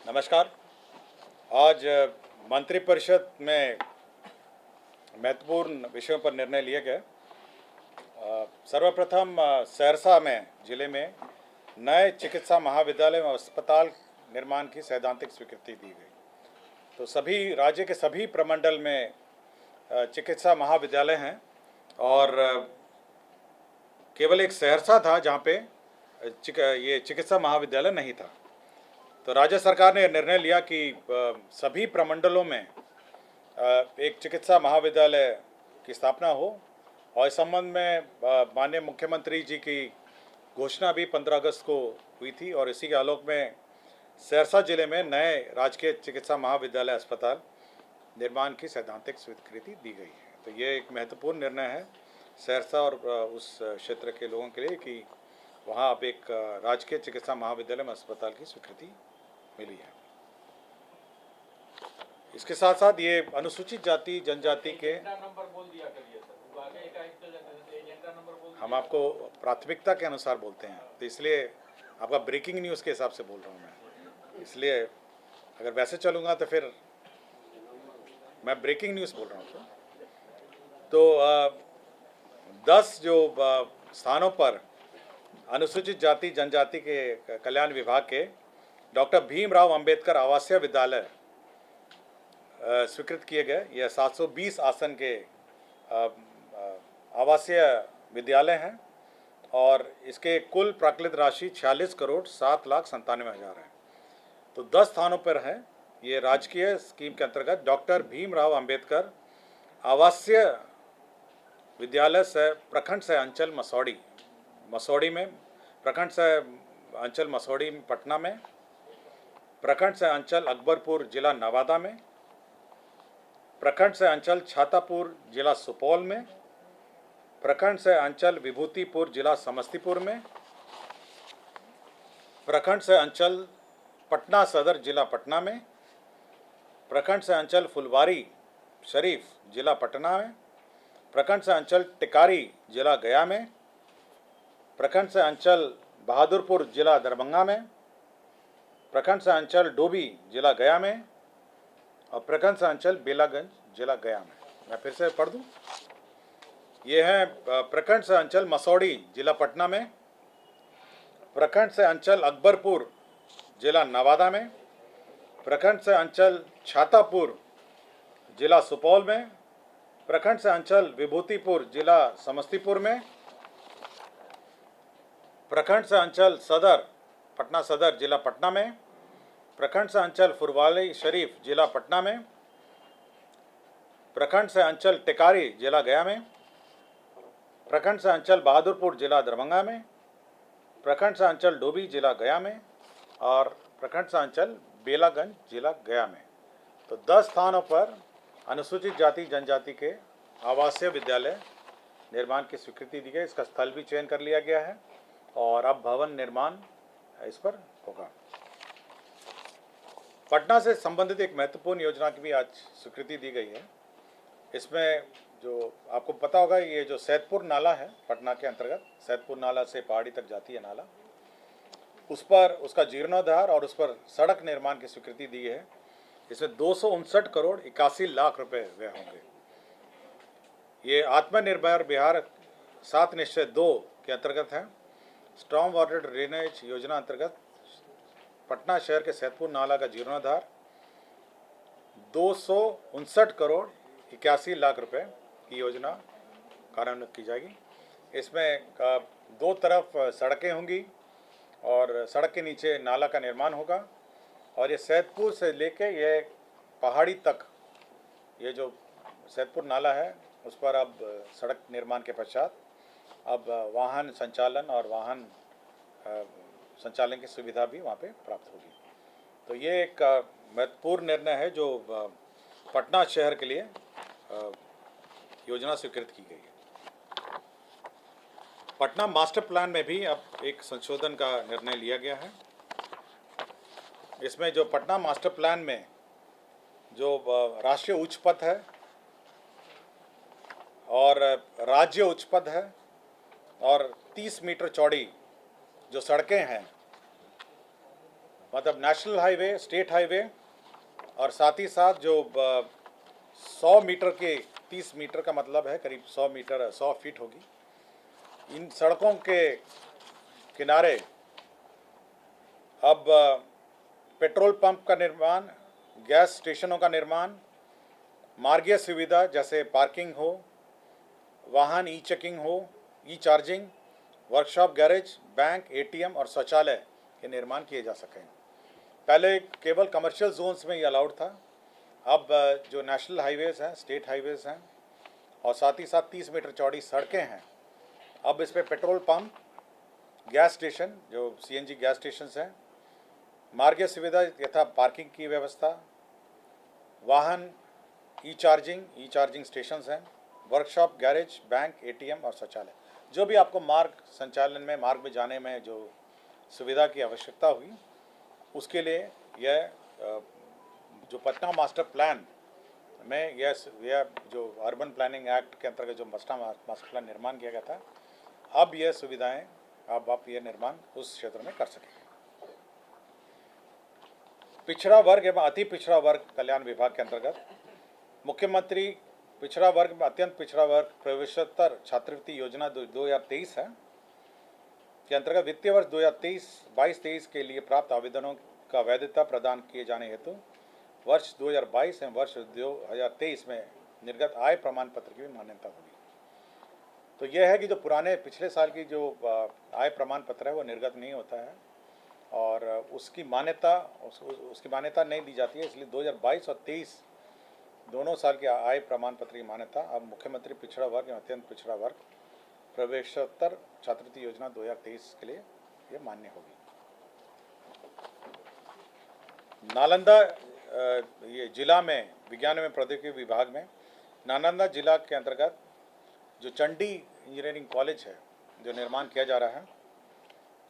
नमस्कार। आज मंत्रिपरिषद में महत्वपूर्ण विषयों पर निर्णय लिए गए। सर्वप्रथम सहरसा में जिले में नए चिकित्सा महाविद्यालय और अस्पताल निर्माण की सैद्धांतिक स्वीकृति दी गई। तो सभी राज्य के सभी प्रमंडल में चिकित्सा महाविद्यालय हैं और केवल एक सहरसा था जहाँ पे ये चिकित्सा महाविद्यालय नहीं था। तो राज्य सरकार ने निर्णय लिया कि सभी प्रमंडलों में एक चिकित्सा महाविद्यालय की स्थापना हो और इस संबंध में माननीय मुख्यमंत्री जी की घोषणा भी 15 अगस्त को हुई थी और इसी के आलोक में सहरसा जिले में नए राजकीय चिकित्सा महाविद्यालय अस्पताल निर्माण की सैद्धांतिक स्वीकृति दी गई है। तो ये एक महत्वपूर्ण निर्णय है सहरसा और उस क्षेत्र के लोगों के लिए कि वहाँ अब एक राजकीय चिकित्सा महाविद्यालय में अस्पताल की स्वीकृति मिली है। इसके साथ साथ ये अनुसूचित जाति जनजाति के हम आपको प्राथमिकता के अनुसार बोलते हैं, तो इसलिए आपका ब्रेकिंग न्यूज़ के हिसाब से बोल रहा हूँ मैं। इसलिए अगर वैसे चलूँगा तो फिर मैं ब्रेकिंग न्यूज़ बोल रहा हूँ। तो 10 जो स्थानों पर अनुसूचित जाति जनजाति के कल्याण विभाग के डॉक्टर भीमराव अंबेडकर आवासीय विद्यालय स्वीकृत किए गए। यह 720 आसन के आवासीय विद्यालय हैं और इसके कुल प्राकृत राशि 46 करोड़ 7 लाख 97 हज़ार है। तो 10 स्थानों पर है। ये राजकीय स्कीम के अंतर्गत डॉक्टर भीमराव अंबेडकर आवासीय विद्यालय से प्रखंड से अंचल मसौड़ी में, प्रखंड से अंचल मसौड़ी पटना में, प्रखंड से अंचल अकबरपुर जिला नवादा में, प्रखंड से अंचल छातापुर जिला सुपौल में, प्रखंड से अंचल विभूतिपुर जिला समस्तीपुर में, प्रखंड से अंचल पटना सदर जिला पटना में, प्रखंड से अंचल फुलवारी शरीफ जिला पटना में, प्रखंड से अंचल टिकारी जिला गया में, प्रखंड से अंचल बहादुरपुर जिला दरभंगा में, प्रखंड से अंचल डोभी जिला गया में और प्रखंड से अंचल बेलागंज जिला गया में। मैं फिर से पढ़ दूं। ये है प्रखंड से अंचल मसौड़ी जिला पटना में, प्रखंड से अंचल अकबरपुर जिला नवादा में, प्रखंड से अंचल छातापुर जिला सुपौल में, प्रखंड से अंचल विभूतिपुर जिला समस्तीपुर में, प्रखंड से अंचल पटना सदर जिला पटना में, प्रखंड से अंचल फुलवारी शरीफ जिला पटना में, प्रखंड से अंचल टिकारी जिला गया में, प्रखंड से अंचल बहादुरपुर जिला दरभंगा में, प्रखंड से अंचल डोभी जिला गया में और प्रखंड से अंचल बेलागंज जिला गया में। तो 10 स्थानों पर अनुसूचित जाति जनजाति के आवासीय विद्यालय निर्माण की स्वीकृति दी गई। इसका स्थल भी चयन कर लिया गया है और अब भवन निर्माण इस पर होगा। पटना से संबंधित एक महत्वपूर्ण योजना की भी आज स्वीकृति दी गई है। इसमें जो आपको पता होगा, ये जो सैदपुर नाला है पटना के अंतर्गत, सैदपुर नाला से पहाड़ी तक जाती है नाला, उस पर उसका जीर्णोद्धार और उस पर सड़क निर्माण की स्वीकृति दी है। इसमें 259 करोड़ 81 लाख रुपए व्यय होंगे। ये आत्मनिर्भर बिहार 7 निश्चय 2 के अंतर्गत है। स्ट्रॉन्ग वाटर ड्रेनेज योजना अंतर्गत पटना शहर के सैदपुर नाला का जीर्णोद्धार 259 करोड़ 81 लाख रुपए की योजना कार्यान्वित की जाएगी। इसमें 2 तरफ सड़कें होंगी और सड़क के नीचे नाला का निर्माण होगा और ये सैदपुर से लेके ये पहाड़ी तक, ये जो सैदपुर नाला है उस पर अब सड़क निर्माण के पश्चात अब वाहन संचालन और वाहन संचालन की सुविधा भी वहाँ पे प्राप्त होगी। तो ये एक महत्वपूर्ण निर्णय है जो पटना शहर के लिए योजना स्वीकृत की गई है। पटना मास्टर प्लान में भी अब एक संशोधन का निर्णय लिया गया है। इसमें जो पटना मास्टर प्लान में जो राष्ट्रीय उच्च पथ है और राज्य उच्च पथ है और 30 मीटर चौड़ी जो सड़कें हैं मतलब नेशनल हाईवे, स्टेट हाईवे और साथ ही साथ जो 100 मीटर के 30 मीटर का मतलब है करीब 100 मीटर 100 फीट होगी। इन सड़कों के किनारे अब पेट्रोल पंप का निर्माण, गैस स्टेशनों का निर्माण, मार्गीय सुविधा जैसे पार्किंग हो, वाहन ई चेकिंग हो, e charging, workshop, garage, bank, ATM और शौचालय के निर्माण किए जा सकें। पहले केवल कमर्शियल जोन्स में ये अलाउड था। अब जो नेशनल हाईवेज़ हैं, स्टेट हाईवेज़ हैं और साथ ही साथ 30 मीटर चौड़ी सड़कें हैं, अब इस पर पेट्रोल पंप, गैस स्टेशन जो सीएनजी गैस स्टेशन हैं, मार्गीय सुविधा यथा पार्किंग की व्यवस्था, वाहन ई चार्जिंग स्टेशन हैं, वर्कशॉप, गैरेज, बैंक, एटीएम और शौचालय, जो भी आपको मार्ग संचालन में, मार्ग में जाने में जो सुविधा की आवश्यकता हुई, उसके लिए यह जो पटना मास्टर प्लान में यह जो अर्बन प्लानिंग एक्ट के अंतर्गत जो मास्टर प्लान निर्माण किया गया था, अब यह सुविधाएं अब आप ये निर्माण उस क्षेत्र में कर सकेंगे। पिछड़ा वर्ग एवं अति पिछड़ा वर्ग कल्याण विभाग के अंतर्गत मुख्यमंत्री पिछड़ा वर्ग में अत्यंत पिछड़ा वर्ग प्रवेशोत्तर छात्रवृत्ति योजना 2023 है के अंतर्गत वित्तीय वर्ष 2022-23 के लिए प्राप्त आवेदनों का वैधता प्रदान किए जाने हेतु वर्ष 2022 एवं वर्ष 2023 में निर्गत आय प्रमाण पत्र की भी मान्यता होगी। तो यह है कि जो पुराने पिछले साल की जो आय प्रमाण पत्र है वो निर्गत नहीं होता है और उसकी मान्यता नहीं दी जाती है, इसलिए 2022 और 23 दोनों साल के आय प्रमाण पत्र की मान्यता अब मुख्यमंत्री पिछड़ा वर्ग एवं अत्यंत पिछड़ा वर्ग प्रवेशोत्तर छात्रवृत्ति योजना 2023 के लिए ये मान्य होगी। नालंदा ये जिला में विज्ञान एवं प्रौद्योगिकी विभाग में नालंदा जिला के अंतर्गत जो चंडी इंजीनियरिंग कॉलेज है जो निर्माण किया जा रहा है,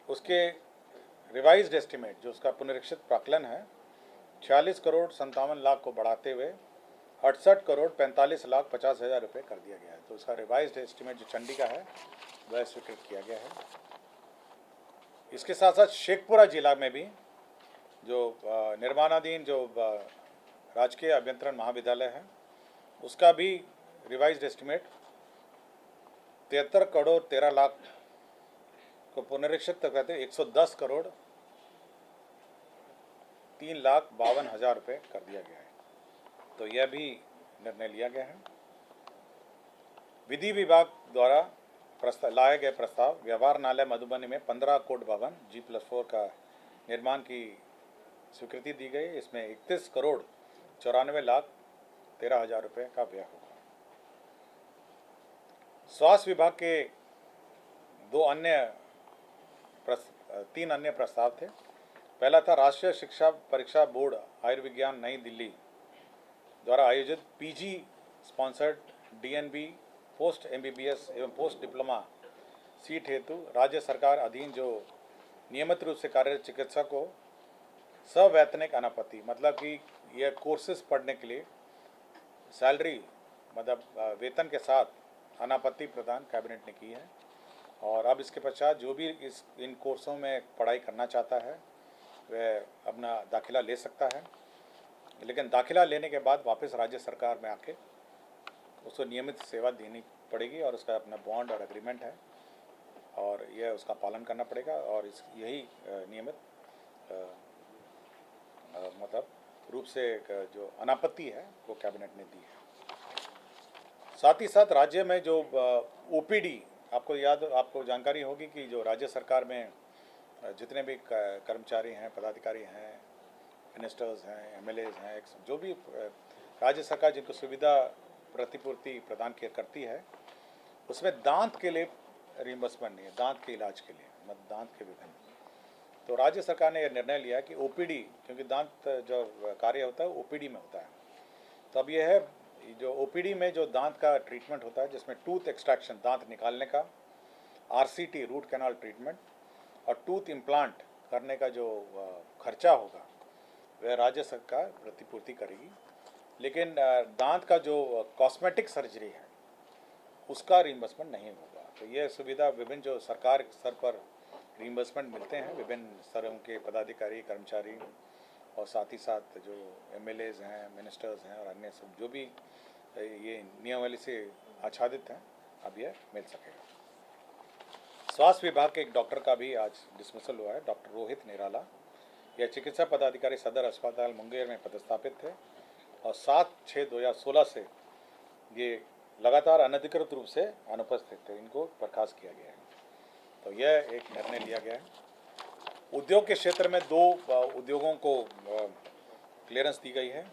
उसके रिवाइज्ड एस्टिमेट जो उसका पुनरीक्षित प्राक्कलन है 46 करोड़ 57 लाख को बढ़ाते हुए 68 करोड़ 45 लाख 50 हज़ार रुपये कर दिया गया है। तो उसका रिवाइज्ड एस्टिमेट जो चंडी का है वह स्वीकृत किया गया है। इसके साथ साथ शेखपुरा जिला में भी जो निर्माणाधीन जो राजकीय अभियंत्रण महाविद्यालय है उसका भी रिवाइज्ड एस्टिमेट 73 करोड़ 13 लाख को पुनरीक्षित करते 110 करोड़ 3 लाख 52 हज़ार रुपये कर दिया गया है। तो यह भी निर्णय लिया गया है। विधि विभाग द्वारा लाए गए प्रस्ताव व्यवहारणालय मधुबनी में 15 कोट भवन G+4 का निर्माण की स्वीकृति दी गई। इसमें 31 करोड़ 94 लाख 13 हज़ार रुपये का व्यय होगा। स्वास्थ्य विभाग के तीन अन्य प्रस्ताव थे। पहला था राष्ट्रीय शिक्षा परीक्षा बोर्ड आयुर्विज्ञान नई दिल्ली द्वारा आयोजित PG sponsored DNB post MBBS एवं पोस्ट डिप्लोमा सीट हेतु राज्य सरकार अधीन जो नियमित रूप से कार्यरत चिकित्सक को सवैतनिक अनापत्ति, मतलब कि यह कोर्सेज पढ़ने के लिए सैलरी मतलब वेतन के साथ अनापत्ति प्रदान कैबिनेट ने की है। और अब इसके पश्चात जो भी इन कोर्सों में पढ़ाई करना चाहता है वह अपना दाखिला ले सकता है, लेकिन दाखिला लेने के बाद वापस राज्य सरकार में आके उसको नियमित सेवा देनी पड़ेगी और उसका अपना बॉन्ड और एग्रीमेंट है और यह उसका पालन करना पड़ेगा और यही नियमित मतलब रूप से जो अनापत्ति है वो कैबिनेट ने दी है। साथ ही साथ राज्य में जो OPD आपको जानकारी होगी कि जो राज्य सरकार में जितने भी कर्मचारी हैं, पदाधिकारी हैं, मिनिस्टर्स हैं, MLAs हैं, जो भी राज्य सरकार जिनको सुविधा प्रतिपूर्ति प्रदान करती है, उसमें दांत के लिए रिइंबर्समेंट नहीं है, दांत के इलाज के लिए, मतलब दांत के विभिन्न। तो राज्य सरकार ने यह निर्णय लिया कि OPD, क्योंकि दांत जो कार्य होता है OPD में होता है, तो अब यह है जो OPD में जो दांत का ट्रीटमेंट होता है जिसमें टूथ एक्सट्रैक्शन, दांत निकालने का, RCT रूट कैनाल ट्रीटमेंट और टूथ इम्प्लांट करने का जो खर्चा होगा वह राज्य सरकार प्रतिपूर्ति करेगी, लेकिन दांत का जो कॉस्मेटिक सर्जरी है उसका रिइंबर्समेंट नहीं होगा। तो यह सुविधा विभिन्न जो सरकार स्तर पर रीइंबर्समेंट मिलते हैं विभिन्न स्तरों के पदाधिकारी, कर्मचारी और साथ ही साथ जो एमएलएज हैं, मिनिस्टर्स हैं और अन्य सब जो भी ये नियमावली से आच्छादित हैं, अब यह मिल सकेगा। स्वास्थ्य विभाग के एक डॉक्टर का भी आज डिसमिसल हुआ है, डॉक्टर रोहित निराला। यह चिकित्सा पदाधिकारी सदर अस्पताल मुंगेर में पदस्थापित थे और 7/6/2016 से ये लगातार अनधिकृत रूप से अनुपस्थित थे, इनको बर्खास्त किया गया है। तो यह एक निर्णय लिया गया है। उद्योग के क्षेत्र में 2 उद्योगों को क्लियरेंस दी गई है,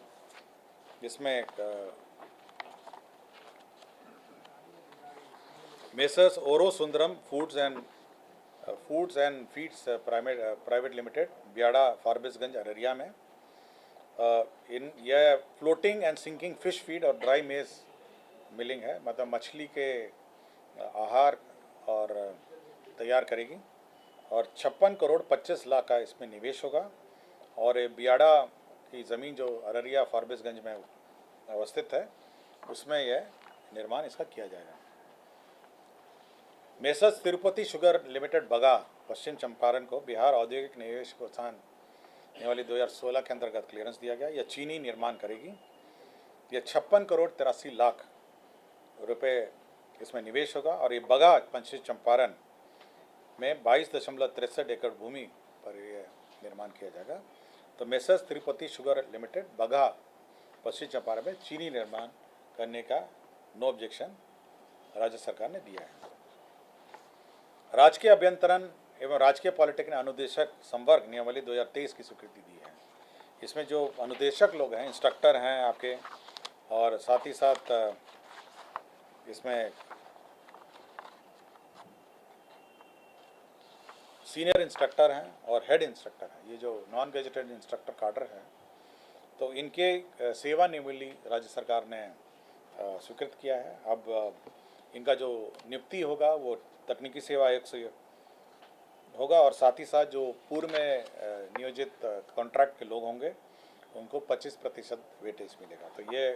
जिसमें messrs Auro Sundaram foods and feeds private limited, Biyada Forbesganj Araria में यह floating and sinking fish feed और ड्राई मेज मिलिंग है, मतलब मछली के आहार और तैयार करेगी और 56 करोड़ 25 लाख का इसमें निवेश होगा। और ये बियाड़ा की ज़मीन जो अररिया फारबिसगंज में अवस्थित है, उसमें यह निर्माण इसका किया जाएगा। मेसर्स तिरुपति शुगर लिमिटेड बगा, पश्चिम चंपारण को बिहार औद्योगिक निवेश प्रोत्साहन नियमावली 2016 के अंतर्गत क्लियरेंस दिया गया। यह चीनी निर्माण करेगी। यह 56 करोड़ 83 लाख रुपए इसमें निवेश होगा और ये बगा पश्चिम चंपारण में 22.63 एकड़ भूमि पर यह निर्माण किया जाएगा। तो मेसर्स तिरुपति शुगर लिमिटेड बगा पश्चिम चंपारण में चीनी निर्माण करने का नो ऑब्जेक्शन राज्य सरकार ने दिया है। राजकीय अभियंत्रण एवं राजकीय पॉलिटेक्निक अनुदेशक संवर्ग नियमावली 2023 की स्वीकृति दी है। इसमें जो अनुदेशक लोग हैं, इंस्ट्रक्टर हैं आपके, और साथ ही साथ इसमें सीनियर इंस्ट्रक्टर हैं और हेड इंस्ट्रक्टर हैं। ये जो नॉन गेजेटेड इंस्ट्रक्टर काडर है, तो इनके सेवा नियमावली राज्य सरकार ने स्वीकृत किया है। अब इनका जो नियुक्ति होगा वो तकनीकी सेवा आयोग से होगा और साथ ही साथ जो पूर्व में नियोजित कॉन्ट्रैक्ट के लोग होंगे उनको 25% वेटेज मिलेगा। तो ये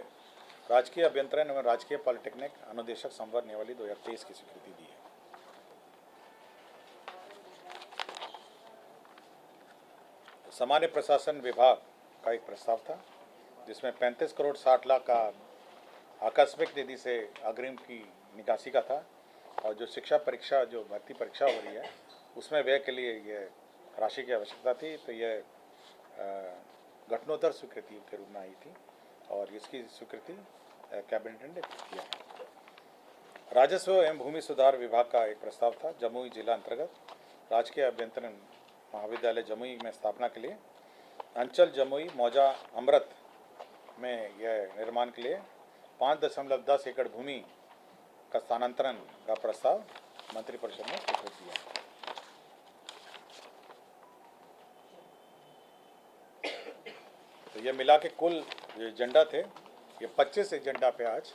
राजकीय अभियंत्रण एवं राजकीय पॉलिटेक्निक अनुदेशक संवर्ग नियमावली 2023 की स्वीकृति दी है। सामान्य प्रशासन विभाग का एक प्रस्ताव था, जिसमें 35 करोड़ 60 लाख का आकस्मिक निधि से अग्रिम की निकासी का था और जो शिक्षा परीक्षा, जो भर्ती परीक्षा हो रही है, उसमें व्यय के लिए ये राशि की आवश्यकता थी। तो ये घटनोत्तर स्वीकृति के रूप में आई थी और इसकी स्वीकृति कैबिनेट ने किया है। राजस्व एवं भूमि सुधार विभाग का एक प्रस्ताव था, जमुई जिला अंतर्गत राजकीय अभियंत्रण महाविद्यालय जमुई में स्थापना के लिए अंचल जमुई मौजा अमृत में यह निर्माण के लिए 5.10 एकड़ भूमि का स्थानांतरण का प्रस्ताव मंत्रिपरिषद ने स्वीकृत किया है। तो ये मिला के कुल एजेंडा थे, ये 25 एजेंडा पे आज